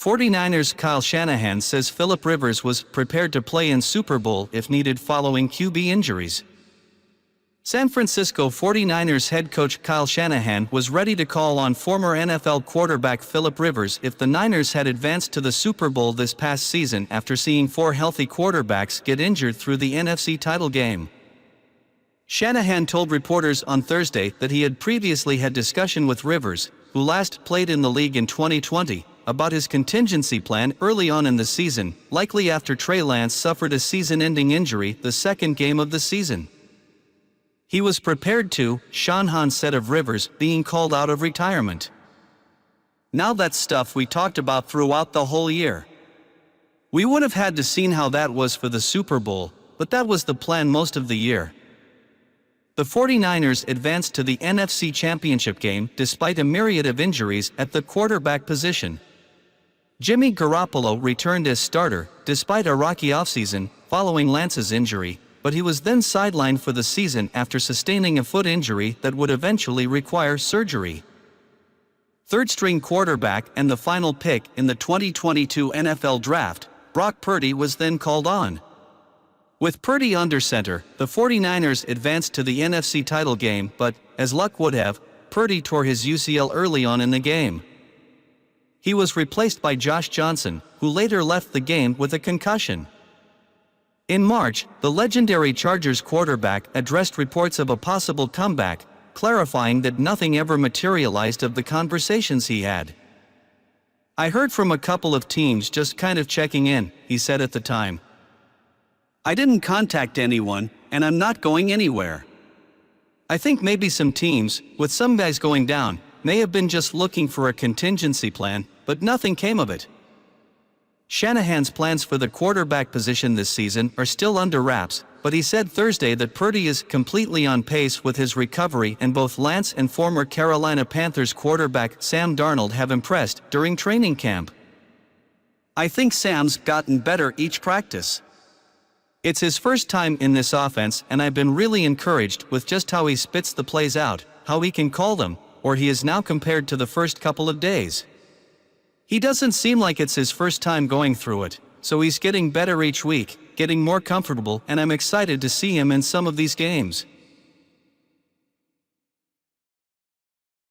49ers Kyle Shanahan says Philip Rivers was prepared to play in Super Bowl if needed following QB injuries. San Francisco 49ers head coach Kyle Shanahan was ready to call on former NFL quarterback Philip Rivers if the Niners had advanced to the Super Bowl this past season after seeing 4 healthy quarterbacks get injured through the NFC title game. Shanahan told reporters on Thursday that he had previously had discussion with Rivers, who last played in the league in 2020, about his contingency plan early on in the season, likely after Trey Lance suffered a season-ending injury the second game of the season. He was prepared to, Shanhan said of Rivers being called out of retirement. Now that's stuff we talked about throughout the whole year. We would have had to seen how that was for the Super Bowl, but that was the plan most of the year. The 49ers advanced to the NFC Championship game despite a myriad of injuries at the quarterback position. Jimmy Garoppolo returned as starter, despite a rocky offseason, following Lance's injury, but he was then sidelined for the season after sustaining a foot injury that would eventually require surgery. Third-string quarterback and the final pick in the 2022 NFL Draft, Brock Purdy was then called on. With Purdy under center, the 49ers advanced to the NFC title game but, as luck would have, Purdy tore his UCL early on in the game. He was replaced by Josh Johnson, who later left the game with a concussion. In March, the legendary Chargers quarterback addressed reports of a possible comeback, clarifying that nothing ever materialized of the conversations he had. "I heard from a couple of teams just kind of checking in," he said at the time. "I didn't contact anyone, and I'm not going anywhere. I think maybe some teams, with some guys going down, may have been just looking for a contingency plan, but nothing came of it." Shanahan's plans for the quarterback position this season are still under wraps, but he said Thursday that Purdy is completely on pace with his recovery and both Lance and former Carolina Panthers quarterback Sam Darnold have impressed during training camp. "I think Sam's gotten better each practice. It's his first time in this offense and I've been really encouraged with just how he spits the plays out, how he can call them, or he is now compared to the first couple of days. He doesn't seem like it's his first time going through it, so he's getting better each week, getting more comfortable, and I'm excited to see him in some of these games."